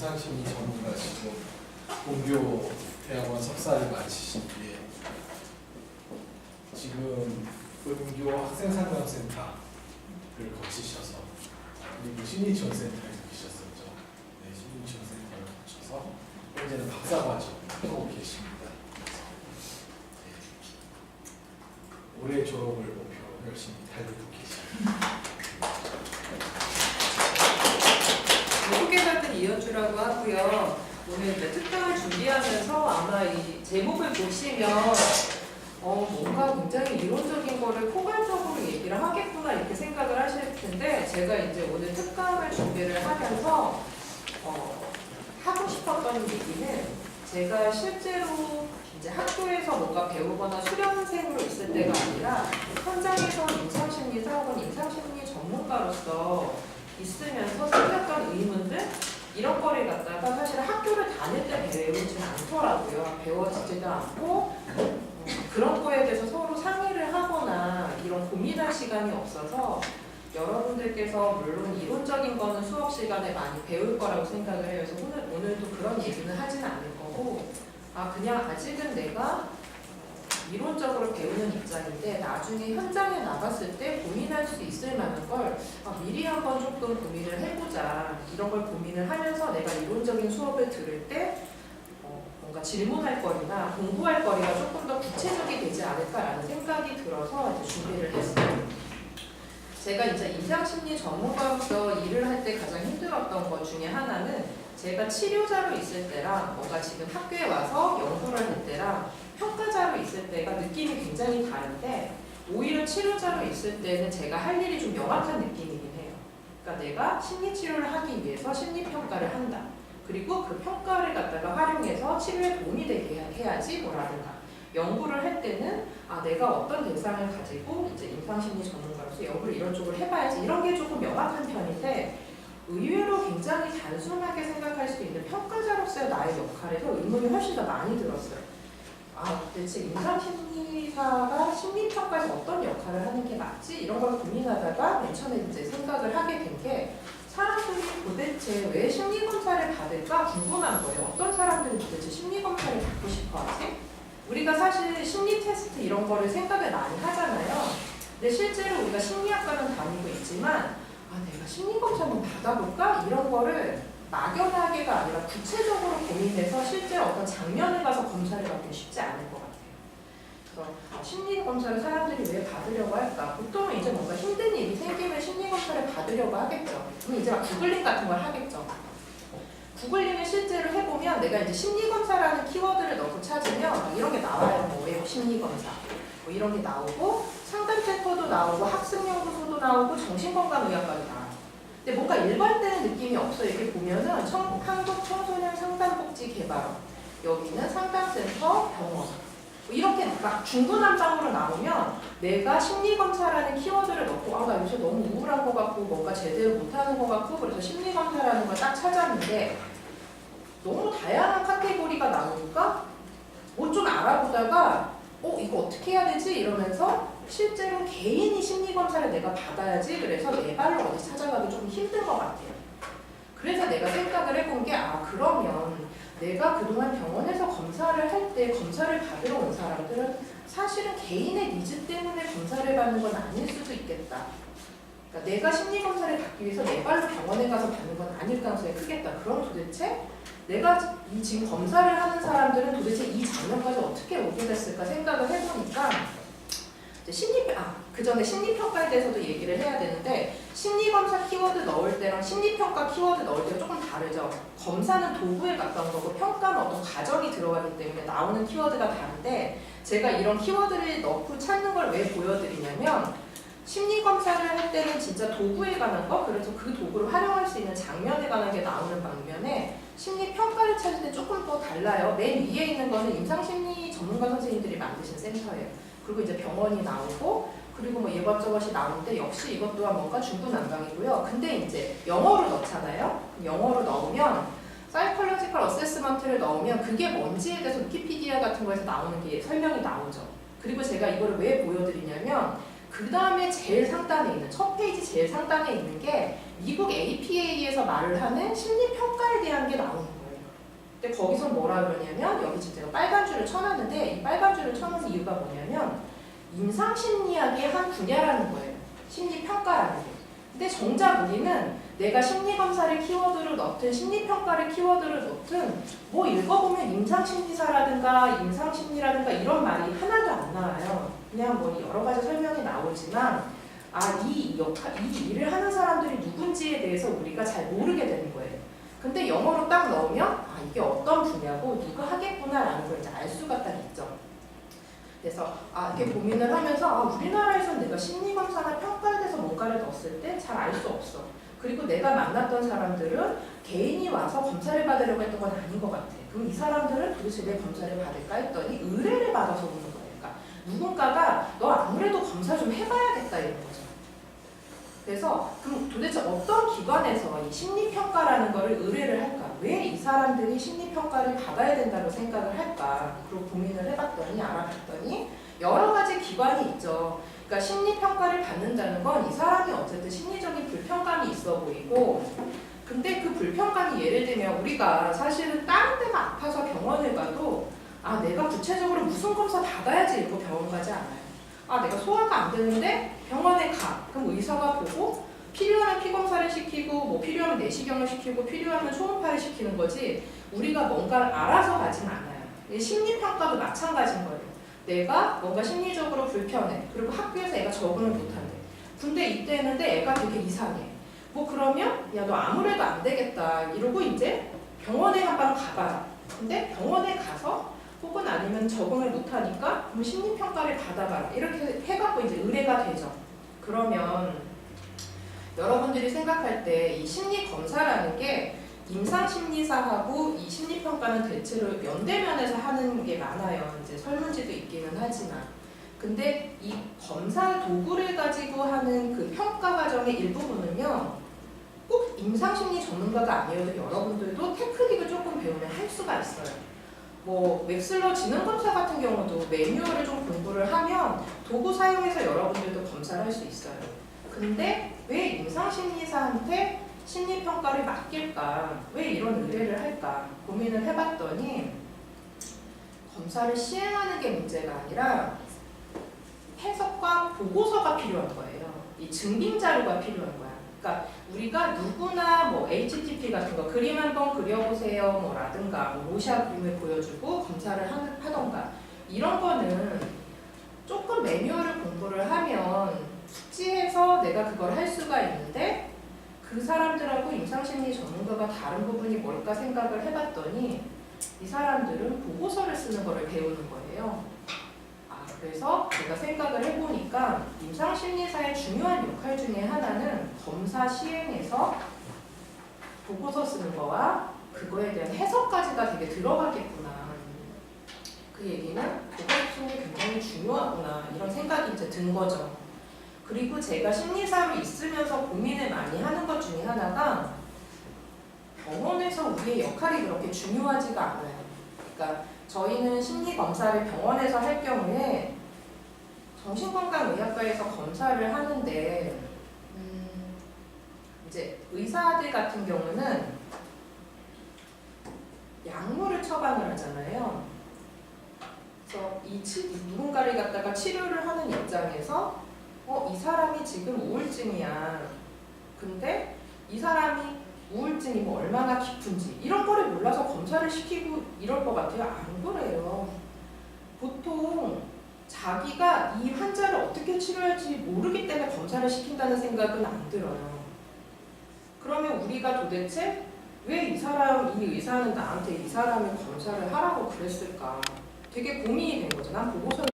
임상심리 전문가시고 본교 대학원 석사를 마치신 뒤에 지금 본교 학생상담센터를 거치셔서 그리고 심리지원센터에 계셨었죠. 네, 심리지원센터를 거쳐서 현재는 박사과정을 하고 계십니다. 네. 올해 졸업을 목표로 열심히 달리고 계십니다. 소개받은 이현주라고 하고요. 오늘 이제 특강을 준비하면서 아마 이 제목을 보시면 뭔가 굉장히 이론적인 거를 포괄적으로 얘기를 하겠구나 이렇게 생각을 하실 텐데 제가 이제 오늘 특강을 준비를 하면서 하고 싶었던 얘기는 제가 실제로 이제 학교에서 뭔가 배우거나 수련생으로 있을 때가 아니라 현장에서 임상심리사 혹은 임상심리 전문가로서 있으면서 생겼던 의문들 이런 거를 갖다가 사실 학교를 다닐 때 배우지는 않더라고요. 배워지지도 않고 그런 거에 대해서 서로 상의를 하거나 이런 고민할 시간이 없어서 여러분들께서 물론 이론적인 거는 수업 시간에 많이 배울 거라고 생각을 해요. 그래서 오늘도 그런 얘기는 하진 않을 거고 그냥 아직은 내가 이론적으로 배우는 입장인데 나중에 현장에 나갔을 때 고민할 수 있을 만한 걸 미리 한번 조금 고민을 해보자. 이런 걸 고민을 하면서 내가 이론적인 수업을 들을 때 뭔가 질문할 거리나 공부할 거리가 조금 더 구체적이 되지 않을까라는 생각이 들어서 이제 준비를 했어요. 제가 이제 임상심리 전문가로서 일을 할 때 가장 힘들었던 것 중에 하나는 제가 치료자로 있을 때랑 뭔가 지금 학교에 와서 연구를 할 때랑 평가자로 있을 때가 느낌이 굉장히 다른데 오히려 치료자로 있을 때는 제가 할 일이 좀 명확한 느낌이긴 해요. 그러니까 내가 심리치료를 하기 위해서 심리평가를 한다. 그리고 그 평가를 갖다가 활용해서 치료에 도움이 되게 해야지 뭐라든가 연구를 할 때는 내가 어떤 대상을 가지고 이제 임상심리 전문가로서 연구를 이런 쪽으로 해봐야지 이런 게 조금 명확한 편인데 의외로 굉장히 단순하게 생각할 수 있는 평가자로서의 나의 역할에서 의문이 훨씬 더 많이 들었어요. 대체 임상심리사가 심리평가에서 어떤 역할을 하는 게 맞지? 이런 걸 고민하다가 맨 처음에 이제 생각을 하게 된 게 사람들이 도대체 왜 심리검사를 받을까 궁금한 거예요. 어떤 사람들이 도대체 심리검사를 받고 싶어 하지? 우리가 사실 심리 테스트 이런 거를 생각을 많이 하잖아요. 근데 실제로 우리가 심리학과는 다니고 있지만 내가 심리검사 한번 받아볼까? 이런 거를 막연하게가 아니라 구체적으로 고민해서 실제 어떤 장면에 가서 검사를 받기 쉽지 않을 것 같아요. 그래서 심리검사를 사람들이 왜 받으려고 할까? 보통은 이제 뭔가 힘든 일이 생기면 심리검사를 받으려고 하겠죠. 그럼 이제 막 구글링 같은 걸 하겠죠. 구글링을 실제로 해보면 내가 이제 심리검사라는 키워드를 넣고 찾으면 이런 게 나와요. 뭐 외부 심리검사 뭐 이런 게 나오고 상담센터도 나오고 학습연구소도 나오고 정신건강의학과도 나와요. 근데 뭔가 일관되는 느낌이 없어요. 이렇게 보면은 한국청소년 상담복지개발원 여기는 상담센터, 병원 뭐 이렇게 막 중구난방으로 나오면 내가 심리검사라는 키워드를 넣고 나 요새 너무 우울한 것 같고 뭔가 제대로 못하는 것 같고 그래서 심리검사라는 걸 딱 찾았는데 너무 다양한 카테고리가 나오니까 뭐 좀 알아보다가 이거 어떻게 해야 되지? 이러면서 실제로 개인이 심리검사를 내가 받아야지 그래서 내 발로 어디 찾아가기 좀 힘든 것 같아요. 그래서 내가 생각을 해본 게 그러면 내가 그동안 병원에서 검사를 할 때 검사를 받으러 온 사람들은 사실은 개인의 니즈 때문에 검사를 받는 건 아닐 수도 있겠다. 그러니까 내가 심리검사를 받기 위해서 내 발로 병원에 가서 받는 건 아닐 가능성이 크겠다. 그럼 도대체 내가 지금 검사를 하는 사람들은 도대체 이 장면까지 어떻게 오게 됐을까 생각을 해보니까 그 전에 심리평가에 대해서도 얘기를 해야 되는데 심리검사 키워드 넣을 때랑 심리평가 키워드 넣을 때가 조금 다르죠. 검사는 도구에 가까운 거고 평가는 어떤 과정이 들어가기 때문에 나오는 키워드가 다른데 제가 이런 키워드를 넣고 찾는 걸 왜 보여드리냐면 심리검사를 할 때는 진짜 도구에 관한 거 그래서 그 도구를 활용할 수 있는 장면에 관한 게 나오는 반면에 심리평가를 찾을 때 조금 더 달라요. 맨 위에 있는 거는 임상심리 전문가 선생님들이 만드신 센터예요. 그리고 이제 병원이 나오고 그리고 뭐 이것저것이 나오는데 역시 이것 또한 뭔가 중구난방이고요. 근데 이제 영어로 넣잖아요. 영어로 넣으면 사이콜로지컬 어세스먼트를 넣으면 그게 뭔지에 대해서 위키피디아 같은 거에서 나오는 게 설명이 나오죠. 그리고 제가 이거를 왜 보여드리냐면 그 다음에 제일 상단에 있는, 첫 페이지 제일 상단에 있는 게 미국 APA에서 말을 하는 심리평가에 대한 게 나오는 거예요. 근데 거기서 뭐라 그러냐면, 여기 지금 제가 빨간 줄을 쳐놨는데, 이 빨간 줄을 쳐놓은 이유가 뭐냐면 임상심리학의 한 분야라는 거예요. 심리평가라는 게. 근데 정작 우리는 내가 심리검사를 키워드로 넣든 심리평가를 키워드로 넣든 뭐 읽어보면 임상심리사라든가 임상심리라든가 이런 말이 하나도 안 나와요. 그냥 뭐 여러 가지 설명이 나오지만 이 일을 하는 사람들이 누군지에 대해서 우리가 잘 모르게 되는 거예요. 근데 영어로 딱 넣으면 이게 어떤 분야고 누가 하겠구나라는 걸 이제 알 수가 딱 있죠. 그래서 이렇게 고민을 하면서 우리나라에서 내가 심리검사나 평가에 대해서 뭔가를 넣었을 때 잘 알 수 없어. 그리고 내가 만났던 사람들은 개인이 와서 검사를 받으려고 했던 건 아닌 것 같아. 그럼 이 사람들은 도대체 내 검사를 받을까 했더니 의뢰를 받아서 오는 거예요. 그러니까 누군가가 너 아무래도 검사 좀 해봐야겠다 이런 거죠. 그래서 그럼 도대체 어떤 기관에서 이 심리평가라는 거를 의뢰를 할까? 왜 이 사람들이 심리평가를 받아야 된다고 생각을 할까? 그리고 고민을 해봤더니 알아봤더니 여러 가지 기관이 있죠. 그러니까 심리평가를 받는다는 건 이 사람이 어쨌든 심리적인 불편감이 있어 보이고, 근데 그 불편감이 예를 들면 우리가 사실은 다른 데가 아파서 병원을 가도 내가 구체적으로 무슨 검사 받아야지 이러고 병원 가지 않아요. 내가 소화가 안 되는데 병원에 가. 그럼 의사가 보고 필요하면 피검사를 시키고 뭐 필요하면 내시경을 시키고 필요하면 초음파를 시키는 거지 우리가 뭔가를 알아서 가진 않아요. 심리평가도 마찬가지인 거예요. 내가 뭔가 심리적으로 불편해. 그리고 학교에서 애가 적응을 못한대. 군대 입대했는데 애가 되게 이상해. 뭐 그러면 야 너 아무래도 안 되겠다 이러고 이제 병원에 한번 가봐라. 근데 병원에 가서 혹은 아니면 적응을 못하니까 그럼 심리평가를 받아봐라. 이렇게 해갖고 이제 의뢰가 되죠. 그러면 여러분들이 생각할 때 이 심리검사라는 게 임상심리사하고 이 심리평가는 대체로 면대면에서 하는 게 많아요. 이제 설문지도 있기는 하지만. 근데 이 검사 도구를 가지고 하는 그 평가 과정의 일부분은요, 꼭 임상심리 전문가가 아니어도 여러분들도 테크닉을 조금 배우면 할 수가 있어요. 뭐 웩슬러 지능검사 같은 경우도 매뉴얼을 좀 공부를 하면 도구 사용해서 여러분들도 검사를 할 수 있어요. 근데 왜 임상심리사한테 심리평가를 맡길까? 왜 이런 의뢰를 할까? 고민을 해봤더니 검사를 시행하는 게 문제가 아니라 해석과 보고서가 필요한 거예요. 이 증빙자료가 필요한 거야. 그러니까 우리가 누구나 뭐 HTP 같은 거 그림 한번 그려보세요 뭐 라든가 뭐 로시아 그림을 보여주고 검사를 하던가 이런 거는 조금 매뉴얼을 공부를 하면 숙지해서 내가 그걸 할 수가 있는데 그 사람들하고 임상심리 전문가가 다른 부분이 뭘까 생각을 해봤더니 이 사람들은 보고서를 쓰는 거를 배우는 거예요. 그래서 제가 생각을 해보니까 임상심리사의 중요한 역할 중에 하나는 검사 시행에서 보고서 쓰는 거와 그거에 대한 해석까지가 되게 들어가겠구나. 그 얘기는 보고심이 굉장히 중요하구나 이런 생각이 이제 든 거죠. 그리고 제가 심리사로 있으면서 고민을 많이 하는 것 중에 하나가 병원에서 우리의 역할이 그렇게 중요하지가 않아요. 그러니까 저희는 심리검사를 병원에서 할 경우에 정신건강의학과에서 검사를 하는데 이제 의사들 같은 경우는 약물을 처방을 하잖아요. 그래서 누군가를 갖다가 치료를 하는 입장에서 이 사람이 지금 우울증이야. 근데 이 사람이 우울증이 뭐 얼마나 깊은지 이런 거를 몰라서 검사를 시키고 이럴 것 같아요? 안 그래요. 보통 자기가 이 환자를 어떻게 치료할지 모르기 때문에 검사를 시킨다는 생각은 안 들어요. 그러면 우리가 도대체 왜 이 의사는 나한테 이 사람을 검사를 하라고 그랬을까? 되게 고민이 된 거죠. 난 보고서